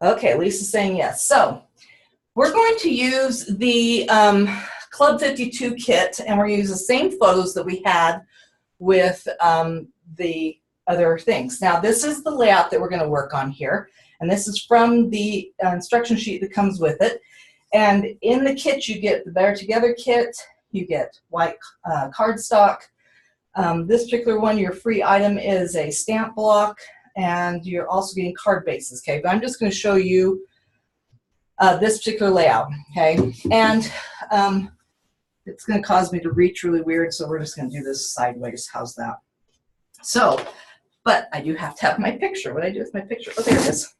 Okay, Lisa's saying yes. So we're going to use the Club 52 kit, and we're going to use the same photos that we had with the other things. Now, this is the layout that we're going to work on here, and this is from the instruction sheet that comes with it. And in the kit, you get the Better Together kit, you get white cardstock. This particular one, your free item is a stamp block, and you're also getting card bases, okay? But I'm just going to show you this particular layout, okay? And it's going to cause me to reach really weird, so we're just going to do this sideways. How's that? So, but I do have to have my picture. What do I do with my picture? Oh, there it is.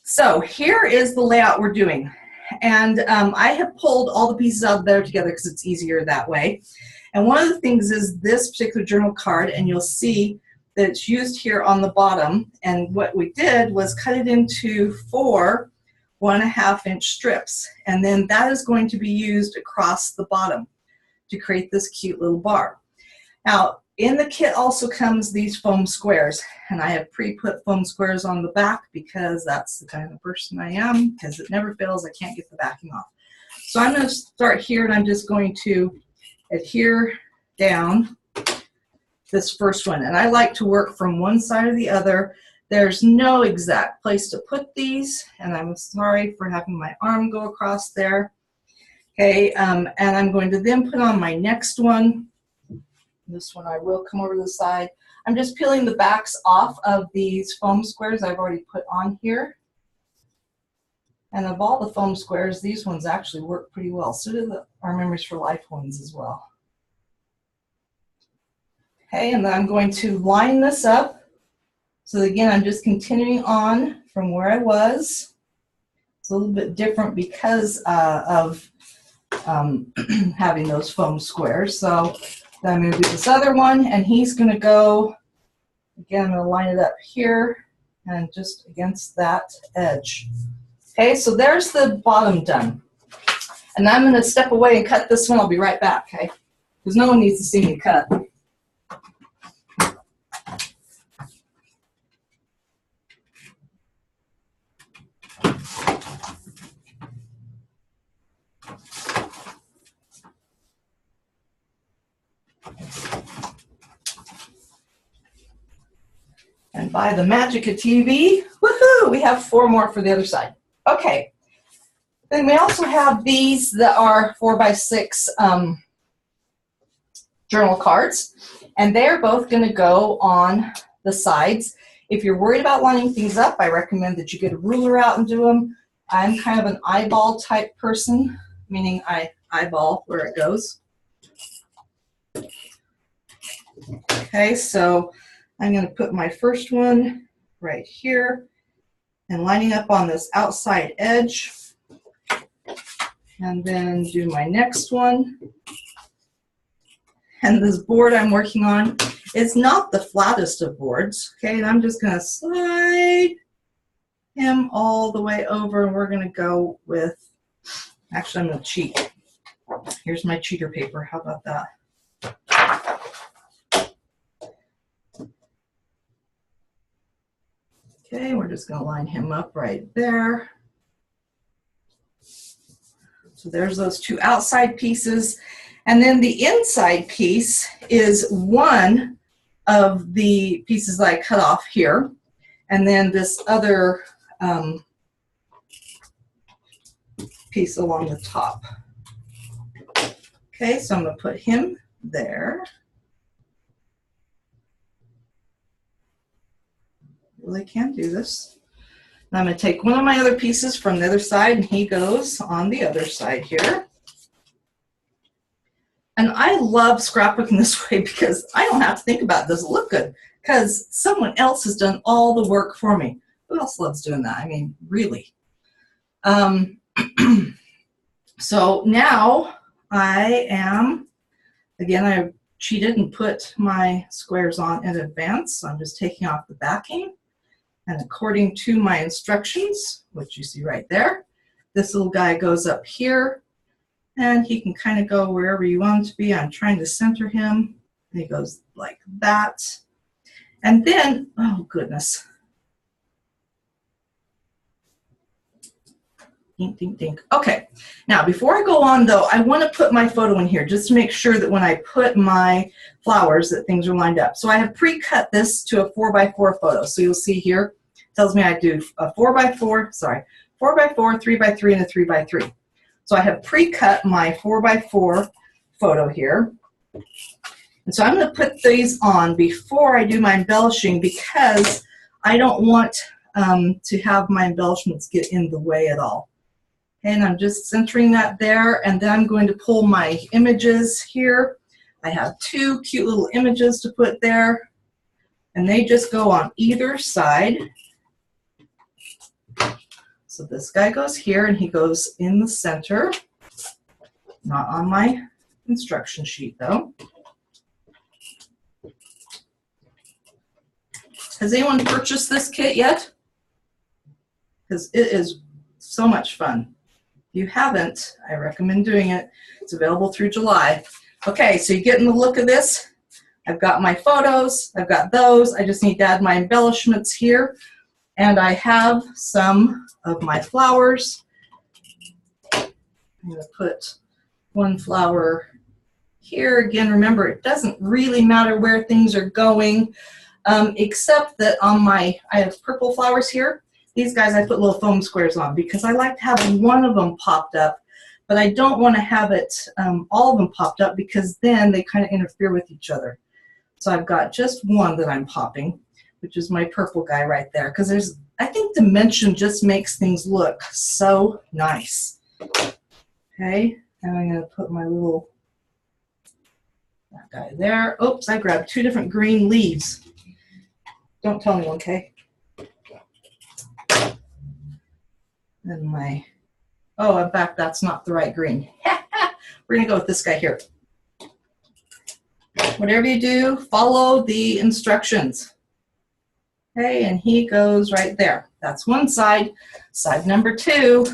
So here is the layout we're doing. And I have pulled all the pieces out there together because it's easier that way. And one of the things is this particular journal card, and you'll see that it's used here on the bottom. And what we did was cut it into 4 1.5-inch strips. And then that is going to be used across the bottom to create this cute little bar. Now, in the kit also comes these foam squares, and I have pre-put foam squares on the back because that's the kind of person I am, because it never fails, I can't get the backing off. So I'm going to start here, and I'm just going to adhere down this first one. And I like to work from one side or the other. There's no exact place to put these, and I'm sorry for having my arm go across there. Okay, and I'm going to then put on my next one. This one I will come over to the side. I'm just peeling the backs off of these foam squares I've already put on here. And of all the foam squares, these ones actually work pretty well. So do our Memories for Life ones as well. Okay, and then I'm going to line this up. So again, I'm just continuing on from where I was. It's a little bit different because of having those foam squares. So then I'm going to do this other one, and he's going to go, again, I'm going to line it up here and just against that edge. Okay, so there's the bottom done. And I'm going to step away and cut this one. I'll be right back, okay? Because no one needs to see me cut. And by the magic of TV, woohoo, we have 4 more for the other side. Okay, then we also have these that are 4x6 journal cards, and they're both going to go on the sides. If you're worried about lining things up, I recommend that you get a ruler out and do them. I'm kind of an eyeball type person, meaning I eyeball where it goes. Okay, so I'm going to put my first one right here and lining up on this outside edge, and then do my next one. And this board I'm working on is not the flattest of boards, okay, and I'm just going to slide him all the way over, and we're going to go with, actually I'm going to cheat. Here's my cheater paper, how about that? Okay, we're just going to line him up right there. So there's those 2 outside pieces. And then the inside piece is one of the pieces that I cut off here. And then this other piece along the top. Okay, so I'm going to put him there. Really can't do this. And I'm going to take one of my other pieces from the other side, and he goes on the other side here. And I love scrapbooking this way because I don't have to think about, does it look good? Because someone else has done all the work for me. Who else loves doing that? I mean, really. So now I am, again, I cheated and put my squares on in advance. So I'm just taking off the backing. And according to my instructions, which you see right there, this little guy goes up here, and he can kind of go wherever you want him to be. I'm trying to center him, and he goes like that. And then, oh goodness. Dink, dink, dink. Okay, now before I go on though, I want to put my photo in here just to make sure that when I put my flowers that things are lined up. So I have pre-cut this to a 4x4 photo. So you'll see here, it tells me I do a 4x4, sorry, 4x4, 3x3, and a 3x3. So I have pre-cut my 4x4 photo here. And so I'm going to put these on before I do my embellishing because I don't want to have my embellishments get in the way at all. And I'm just centering that there, and then I'm going to pull my images here. I have two cute little images to put there, and they just go on either side. So this guy goes here, and he goes in the center. Not on my instruction sheet, though. Has anyone purchased this kit yet? Because it is so much fun. If you haven't, I recommend doing it. It's available through July. Okay, so you're getting the look of this. I've got my photos, I've got those. I just need to add my embellishments here. And I have some of my flowers. I'm going to put one flower here. Again, remember, it doesn't really matter where things are going, except that on I have purple flowers here. These guys I put little foam squares on because I like to have one of them popped up, but I don't want to have it all of them popped up because then they kind of interfere with each other. So I've got just one that I'm popping, which is my purple guy right there, because I think dimension just makes things look so nice. Okay, and I'm going to put my little, that guy there. Oops, I grabbed two different green leaves. Don't tell anyone, okay? And oh, in fact, that's not the right green. We're going to go with this guy here. Whatever you do, follow the instructions. Okay, and he goes right there. That's one side. Side number two.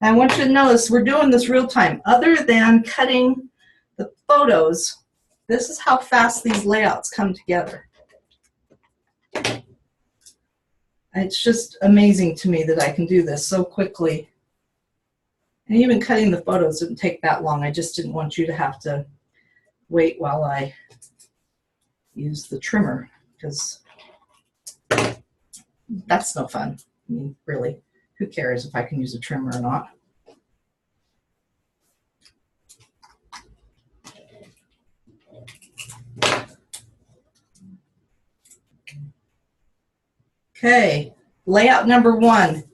I want you to notice we're doing this real time. Other than cutting the photos, this is how fast these layouts come together. It's just amazing to me that I can do this so quickly. And even cutting the photos didn't take that long. I just didn't want you to have to wait while I use the trimmer, because that's no fun. I mean, really, who cares if I can use a trimmer or not? Okay, layout number one,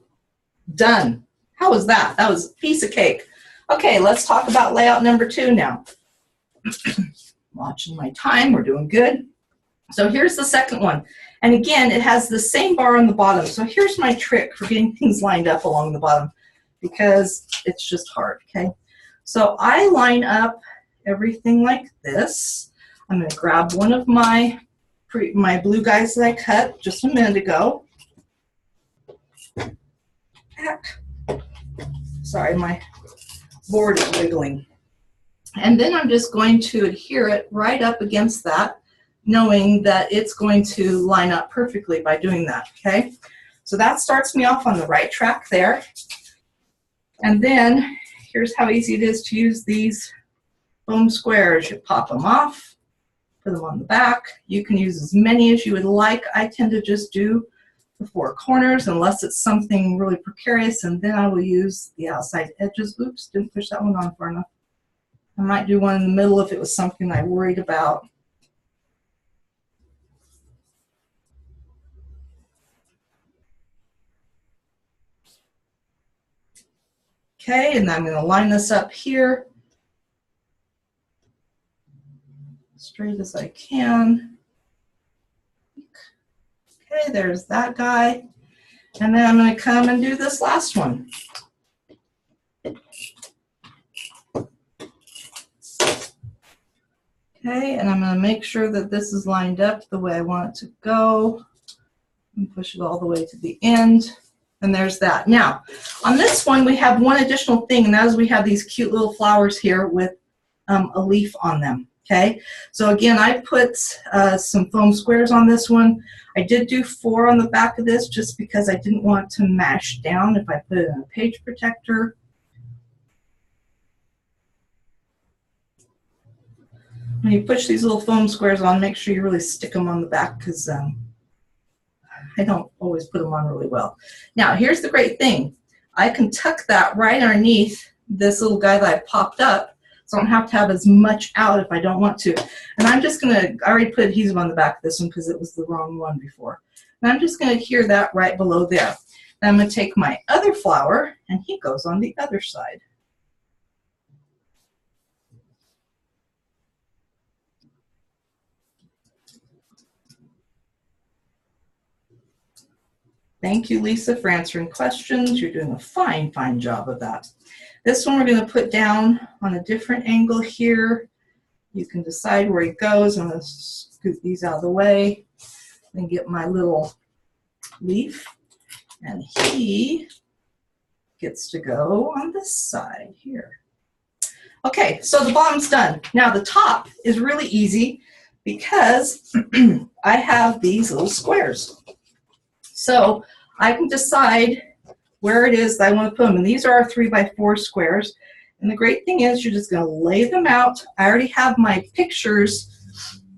done. How was that? That was a piece of cake. Okay, let's talk about layout number two now. Watching my time, we're doing good. So here's the second one. And again, it has the same bar on the bottom. So here's my trick for getting things lined up along the bottom, because it's just hard, okay? So I line up everything like this. I'm going to grab one of my blue guys that I cut just a minute ago. Sorry, my board is wiggling. And then I'm just going to adhere it right up against that, knowing that it's going to line up perfectly by doing that, okay? So that starts me off on the right track there. And then here's how easy it is to use these foam squares. You pop them off, put them on the back. You can use as many as you would like. I tend to just do the four corners unless it's something really precarious, and then I will use the outside edges. Oops, didn't push that one on far enough. I might do one in the middle if it was something I worried about. Okay, and I'm going to line this up here straight as I can. Okay, there's that guy. And then I'm going to come and do this last one. Okay, and I'm going to make sure that this is lined up the way I want it to go. And push it all the way to the end. And there's that. Now, on this one, we have one additional thing, and that is we have these cute little flowers here with a leaf on them. Okay, so again, I put some foam squares on this one. I did do 4 on the back of this just because I didn't want to mash down if I put it in a page protector. When you push these little foam squares on, make sure you really stick them on the back because I don't always put them on really well. Now, here's the great thing. I can tuck that right underneath this little guy that I popped up, so I don't have to have as much out if I don't want to. And I'm just going to, I already put adhesive on the back of this one because it was the wrong one before. And I'm just going to adhere that right below there. Then I'm going to take my other flower, and he goes on the other side. Thank you, Lisa, for answering questions. You're doing a fine, fine job of that. This one we're going to put down on a different angle here. You can decide where he goes. I'm going to scoot these out of the way and get my little leaf. And he gets to go on this side here. Okay, so the bottom's done. Now the top is really easy because I have these little squares. So I can decide where it is that I want to put them. And these are our 3x4 squares. And the great thing is you're just going to lay them out. I already have my pictures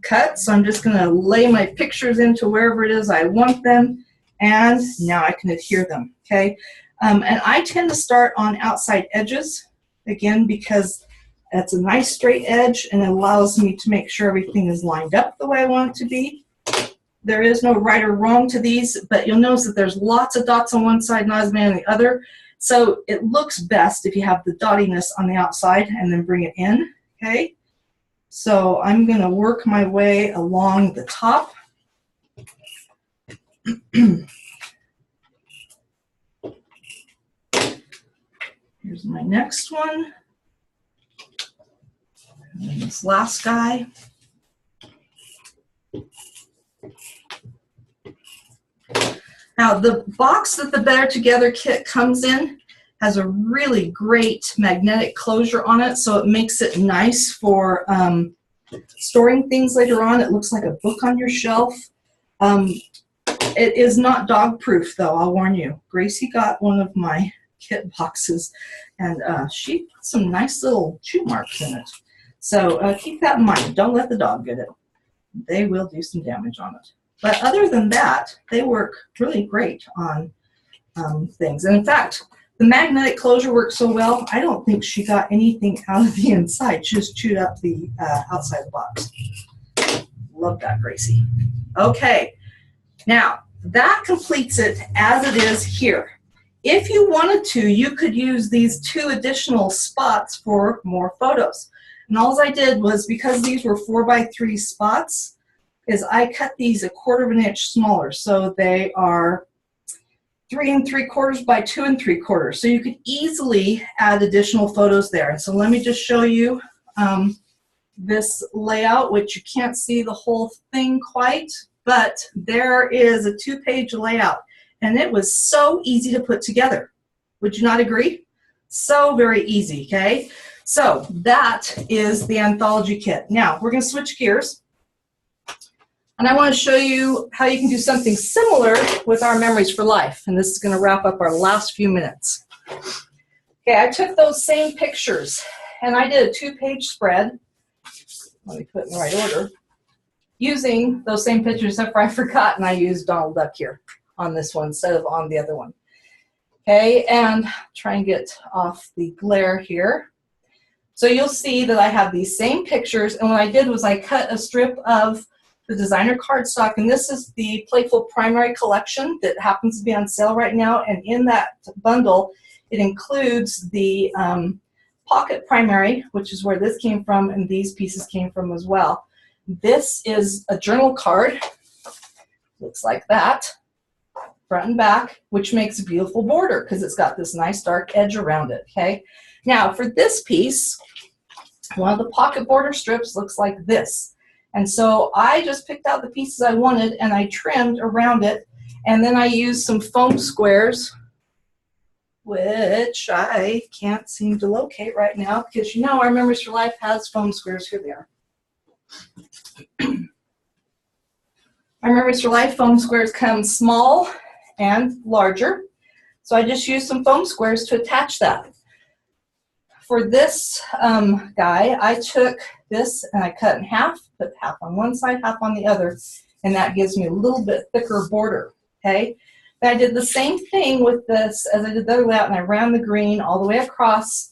cut, so I'm just going to lay my pictures into wherever it is I want them. And now I can adhere them, okay? And I tend to start on outside edges, again, because that's a nice straight edge and it allows me to make sure everything is lined up the way I want it to be. There is no right or wrong to these, but you'll notice that there's lots of dots on one side, not as many on the other. So it looks best if you have the dottiness on the outside and then bring it in, okay? So I'm going to work my way along the top. Here's my next one. And then this last guy. Now, the box that the Better Together kit comes in has a really great magnetic closure on it, so it makes it nice for storing things later on. It looks like a book on your shelf. It is not dog-proof, though, I'll warn you. Gracie got one of my kit boxes, and she put some nice little chew marks in it. So keep that in mind. Don't let the dog get it. They will do some damage on it. But other than that, they work really great on things. And in fact, the magnetic closure works so well, I don't think she got anything out of the inside. She just chewed up the outside of the box. Love that, Gracie. Okay, now that completes it as it is here. If you wanted to, you could use these 2 additional spots for more photos. And all I did was, because these were 4x3 spots, is I cut these 1/4 inch smaller. So they are 3 3/4 by 2 3/4. So you could easily add additional photos there. And so let me just show you this layout, which you can't see the whole thing quite, but there is a 2-page layout. And it was so easy to put together. Would you not agree? So very easy, okay? So that is the Anthology kit. Now we're going to switch gears. And I want to show you how you can do something similar with our Memories for Life. And this is going to wrap up our last few minutes. Okay, I took those same pictures and I did a 2-page spread. Let me put it in the right order. Using those same pictures, except for I forgot and I used Donald Duck here on this one instead of on the other one. Okay, and try and get off the glare here. So you'll see that I have these same pictures, and what I did was I cut a strip of the designer cardstock, and this is the Playful Primary collection that happens to be on sale right now, and in that bundle it includes the pocket primary, which is where this came from, and these pieces came from as well. This is a journal card, looks like that, front and back, which makes a beautiful border because it's got this nice dark edge around it, okay? Now for this piece, one of the pocket border strips looks like this. And so I just picked out the pieces I wanted and I trimmed around it, and then I used some foam squares, which I can't seem to locate right now because you know our Memories for Life has foam squares. Here they are. My Memories for Life foam squares come small and larger. So I just used some foam squares to attach that. For this guy, I took this and I cut in half, put half on one side, half on the other, and that gives me a little bit thicker border, okay? Then I did the same thing with this as I did the other layout, and I ran the green all the way across.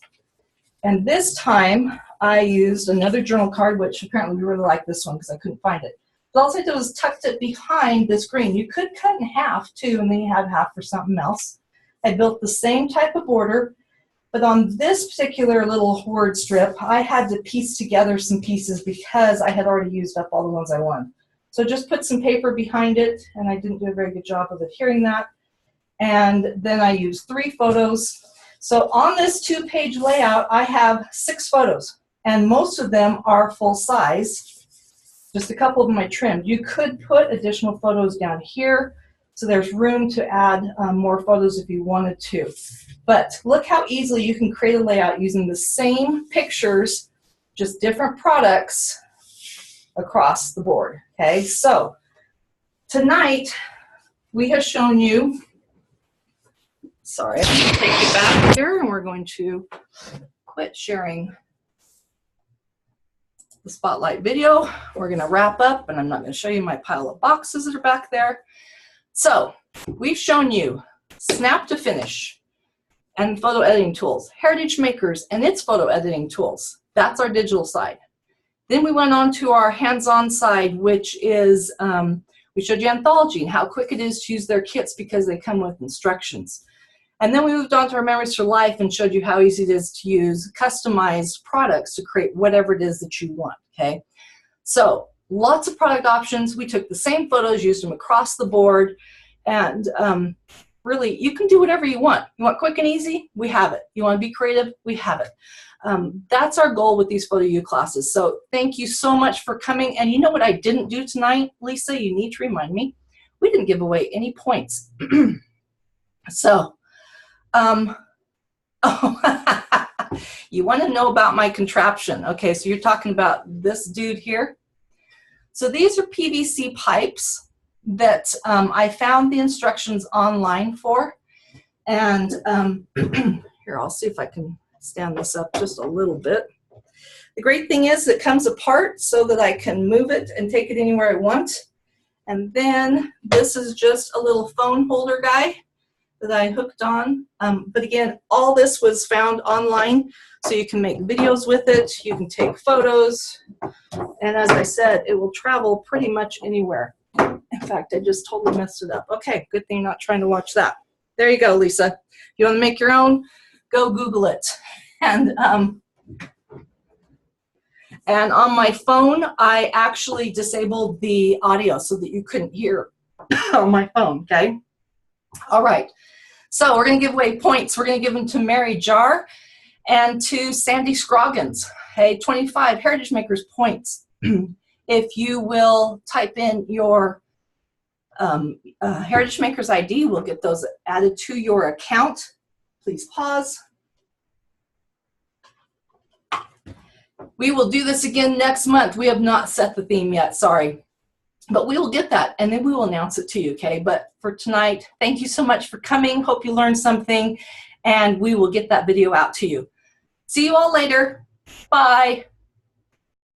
And this time, I used another journal card, which apparently we really like this one because I couldn't find it. But all I did was tucked it behind this green. You could cut in half too, and then you have half for something else. I built the same type of border, but on this particular little word strip, I had to piece together some pieces because I had already used up all the ones I wanted. So just put some paper behind it, and I didn't do a very good job of adhering that. And then I used 3 photos. So on this 2-page layout, I have 6 photos, and most of them are full size. Just a couple of them I trimmed. You could put additional photos down here, so there's room to add more photos if you wanted to. But look how easily you can create a layout using the same pictures, just different products across the board, okay? So tonight we have shown you, sorry, I'm going to take you back here and we're going to quit sharing the spotlight video. We're going to wrap up, and I'm not going to show you my pile of boxes that are back there. So we've shown you Snap to Finish and photo editing tools, Heritage Makers and its photo editing tools. That's our digital side. Then we went on to our hands-on side, which is, we showed you Anthology and how quick it is to use their kits because they come with instructions. And then we moved on to our Memories for Life and showed you how easy it is to use customized products to create whatever it is that you want, okay? So lots of product options. We took the same photos, used them across the board, and really, you can do whatever you want. You want quick and easy? We have it. You want to be creative? We have it. That's our goal with these Photo U classes. So thank you so much for coming. And you know what I didn't do tonight, Lisa? You need to remind me. We didn't give away any points. So, you want to know about my contraption. Okay, so you're talking about this dude here. So these are PVC pipes that I found the instructions online for. And here, I'll see if I can stand this up just a little bit. The great thing is it comes apart so that I can move it and take it anywhere I want. And then this is just a little phone holder guy that I hooked on. But again, all this was found online, so you can make videos with it, you can take photos, and as I said, it will travel pretty much anywhere. In fact, I just totally messed it up. Okay, good thing you're not trying to watch that. There you go, Lisa. If you want to make your own, go Google it. And on my phone, I actually disabled the audio so that you couldn't hear on my phone, okay? All right, so we're going to give away points. We're going to give them to Mary Jar and to Sandy Scroggins. Okay, 25 Heritage Makers points. If you will type in your Heritage Makers ID, we'll get those added to your account. Please pause. We will do this again next month. We have not set the theme yet, sorry. But we will get that, and then we will announce it to you, okay? But for tonight, thank you so much for coming. Hope you learned something, and we will get that video out to you. See you all later. Bye.